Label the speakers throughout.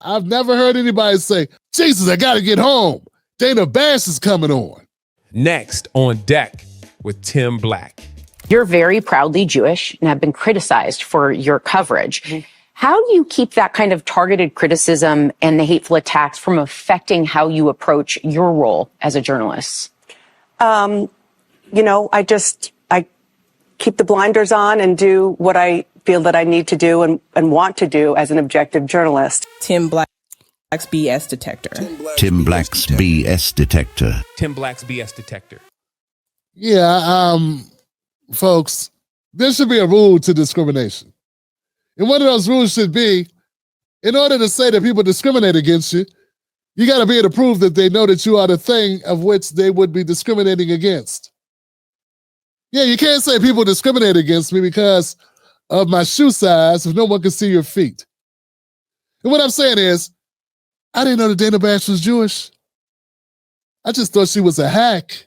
Speaker 1: I've never heard anybody say, Jesus, I gotta get home. Dana Bash is coming on.
Speaker 2: Next on deck with Tim Black.
Speaker 3: You're very proudly Jewish and have been criticized for your coverage. Mm-hmm. How do you keep that kind of targeted criticism and the hateful attacks from affecting how you approach your role as a journalist?
Speaker 4: I keep the blinders on and do what I feel that I need to do and want to do as an objective journalist.
Speaker 5: Tim Black's BS detector.
Speaker 6: Tim Black's BS detector.
Speaker 2: Tim Black's BS detector.
Speaker 1: Yeah, folks, there should be a rule to discrimination. And one of those rules should be, in order to say that people discriminate against you, you got to be able to prove that they know that you are the thing of which they would be discriminating against. Yeah, you can't say people discriminate against me because of my shoe size if no one can see your feet. And what I'm saying is, I didn't know that Dana Bash was Jewish. I just thought she was a hack.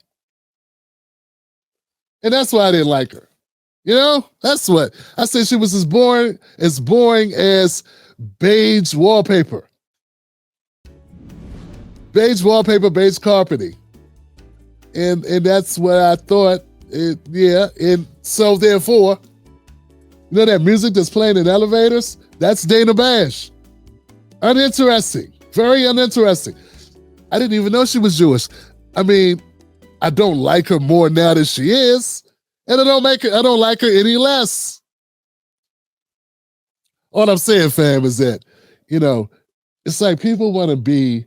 Speaker 1: And that's why I didn't like her. You know, that's what I said. She was as boring as beige wallpaper. Beige wallpaper, beige carpeting. And that's what I thought. And so therefore, you know that music that's playing in elevators? That's Dana Bash. Uninteresting. Very uninteresting. I didn't even know she was Jewish. I mean, I don't like her more now than she is. And I don't like her any less. All I'm saying, fam, is that, it's like people want to be,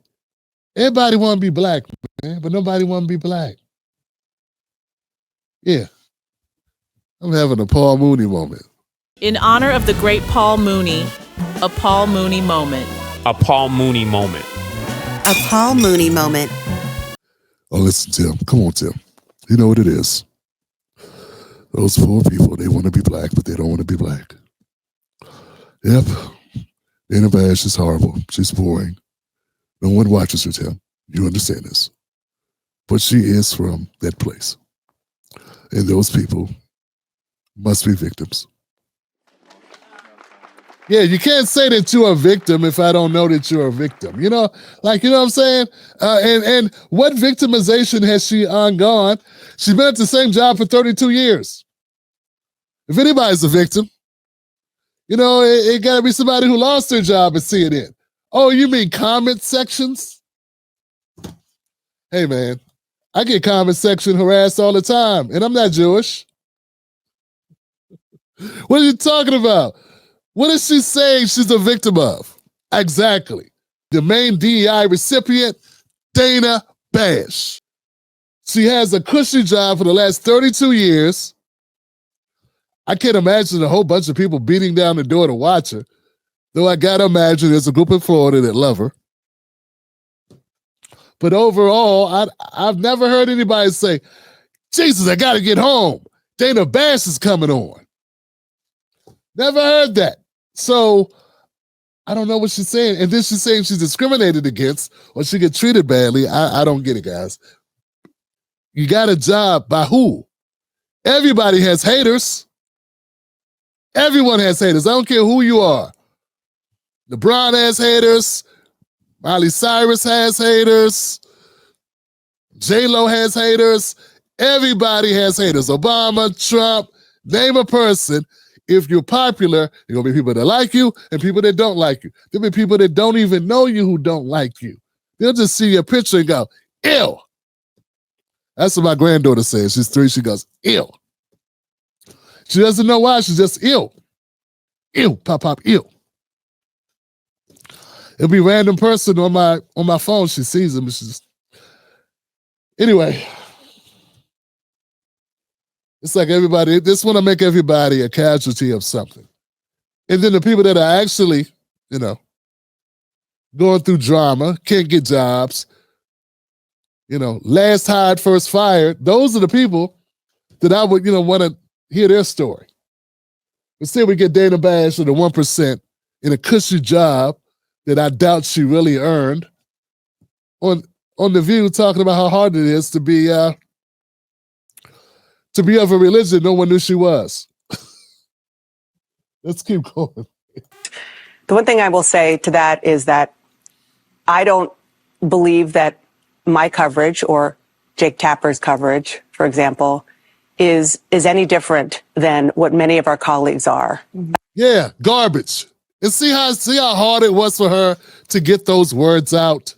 Speaker 1: everybody want to be black, man, but nobody want to be black. Yeah. I'm having a Paul Mooney moment.
Speaker 5: In honor of the great Paul Mooney, a Paul Mooney moment.
Speaker 2: A Paul Mooney moment.
Speaker 7: A Paul Mooney moment.
Speaker 1: Oh, listen, Tim. Come on, Tim. You know what it is. Those poor people, they want to be black, but they don't want to be black. Yep. Dana Bash is horrible. She's boring. No one watches her, Tim. You understand this. But she is from that place. And those people must be victims. Yeah, you can't say that you're a victim if I don't know that you're a victim. You know what I'm saying? And what victimization has she undergone? She's been at the same job for 32 years. If anybody's a victim, it got to be somebody who lost their job at CNN. Oh, you mean comment sections? Hey, man, I get comment section harassed all the time, and I'm not Jewish. What are you talking about? What is she saying she's a victim of? Exactly. The main DEI recipient, Dana Bash. She has a cushy job for the last 32 years. I can't imagine a whole bunch of people beating down the door to watch her, though I gotta imagine there's a group in Florida that love her. But overall, I've never heard anybody say, Jesus, I gotta get home. Dana Bash is coming on. Never heard that. So I don't know what she's saying. And then she's saying she's discriminated against or she get treated badly. I don't get it, guys. You got a job by who? Everybody has haters. Everyone has haters. I don't care who you are. LeBron has haters. Miley Cyrus has haters. J-Lo has haters. Everybody has haters. Obama, Trump, name a person. If you're popular, there are going to be people that like you and people that don't like you. There'll be people that don't even know you who don't like you. They'll just see your picture and go, ew. That's what my granddaughter says. She's 3. She goes, ew. She doesn't know why. She's just ew. Ew, pop, pop, ew. It'll be a random person on my phone. She sees them. She's just... Anyway. It's like everybody, this want to make everybody a casualty of something. And then the people that are actually, going through drama, can't get jobs, last hired, first fired, those are the people that I would, want to hear their story. Instead, we get Dana Bash or the 1% in a cushy job that I doubt she really earned on The View, talking about how hard it is to be of a religion no one knew she was. Let's keep going.
Speaker 4: The one thing I will say to that is that I don't believe that my coverage or Jake Tapper's coverage, for example, is any different than what many of our colleagues are.
Speaker 1: Yeah, garbage. And see how hard it was for her to get those words out.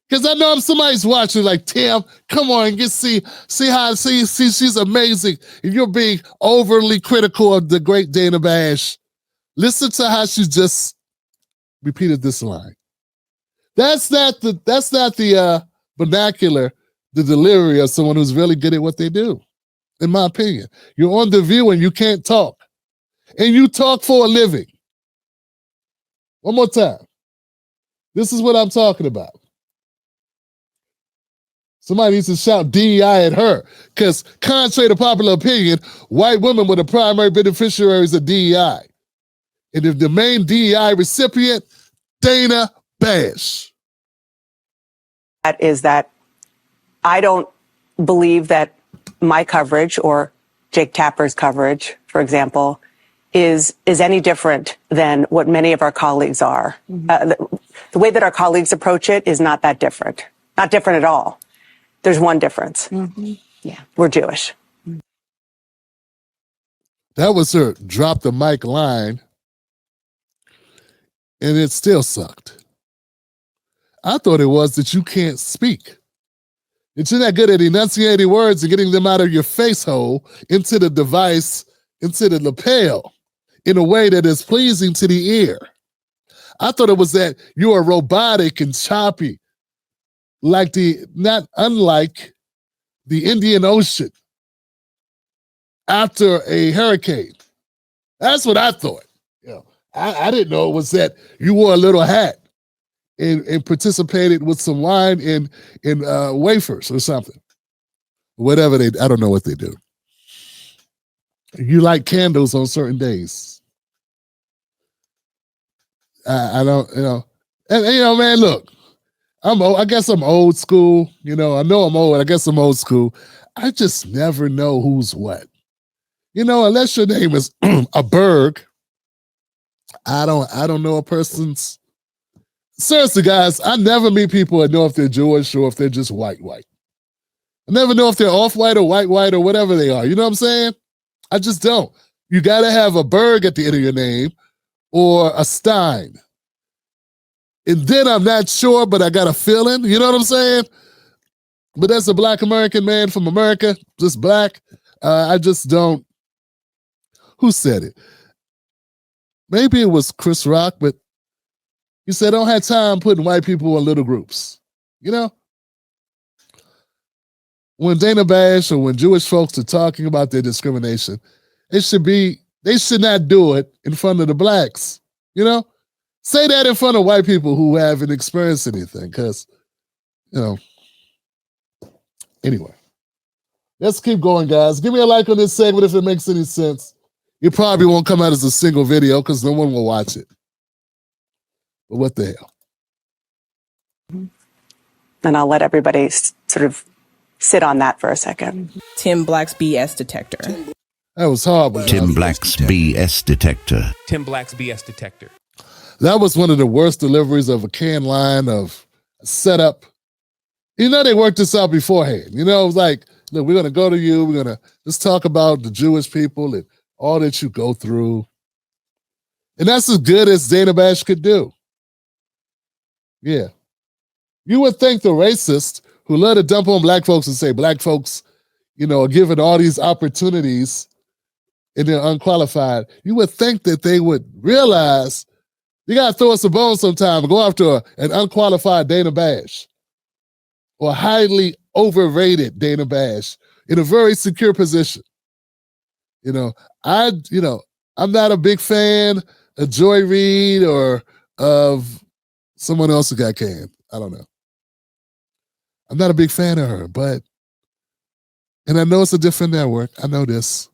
Speaker 1: Because I know somebody's watching like, Tim, come on, see she's amazing. And you're being overly critical of the great Dana Bash. Listen to how she just repeated this line. That's not the vernacular, the delivery of someone who's really good at what they do, in my opinion. You're on The View and you can't talk. And you talk for a living. One more time. This is what I'm talking about. Somebody needs to shout DEI at her, because contrary to popular opinion, white women were the primary beneficiaries of DEI. And if the main DEI recipient, Dana Bash.
Speaker 4: That is that I don't believe that my coverage or Jake Tapper's coverage, for example, is any different than what many of our colleagues are. The way that our colleagues approach it is not that different. Not different at all. There's one difference.
Speaker 3: Yeah.
Speaker 4: We're Jewish.
Speaker 1: That was her drop the mic line, and it still sucked. I thought it was that you can't speak. That you're not good at enunciating words and getting them out of your face hole into the device, into the lapel, in a way that is pleasing to the ear. I thought it was that you are robotic and choppy, not unlike the Indian Ocean after a hurricane. That's what I thought. I didn't know it was that you wore a little hat and participated with some wine in wafers or something. Whatever I don't know what they do. You light candles on certain days. I don't, and man, look, I guess I'm old school. I know I'm old. I guess I'm old school. I just never know who's what. Unless your name is a Berg, I don't know a person's. Seriously, guys, I never meet people that know if they're Jewish or if they're just white. I never know if they're off-white or white or whatever they are. You know what I'm saying? I just don't. You got to have a Berg at the end of your name or a Stein. And then I'm not sure, but I got a feeling. You know what I'm saying? But that's a Black American man from America, just black. I just don't. Who said it? Maybe it was Chris Rock, but he said, I don't have time putting white people in little groups. When Dana Bash or when Jewish folks are talking about their discrimination, they should not do it in front of the blacks. Say that in front of white people who haven't experienced anything, because, anyway. Let's keep going, guys. Give me a like on this segment if it makes any sense. It probably won't come out as a single video because no one will watch it. But what the hell?
Speaker 4: And I'll let everybody sort of sit on that for a second.
Speaker 5: Tim Black's BS detector.
Speaker 1: That was horrible.
Speaker 6: Tim Black's BS detector.
Speaker 2: Tim Black's BS detector.
Speaker 1: That was one of the worst deliveries of a canned line of setup. They worked this out beforehand. It was like, look, we're going to go to you. We're going to just talk about the Jewish people and all that you go through. And that's as good as Dana Bash could do. Yeah. You would think the racist who love to dump on black folks and say black folks, are given all these opportunities and they're unqualified, you would think that they would realize you got to throw us a bone sometime and go after an unqualified Dana Bash or highly overrated Dana Bash in a very secure position. I'm not a big fan of Joy Reid or of someone else who got canned. I don't know. I'm not a big fan of her, and I know it's a different network. I know this.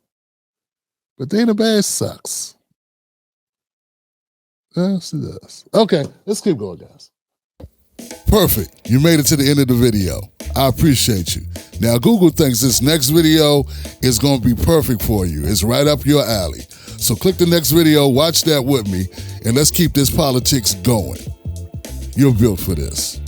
Speaker 1: But Dana Bash sucks. Yes, she does. Okay, let's keep going, guys. Perfect. You made it to the end of the video. I appreciate you. Now, Google thinks this next video is going to be perfect for you. It's right up your alley. So click the next video, watch that with me, and let's keep this politics going. You're built for this.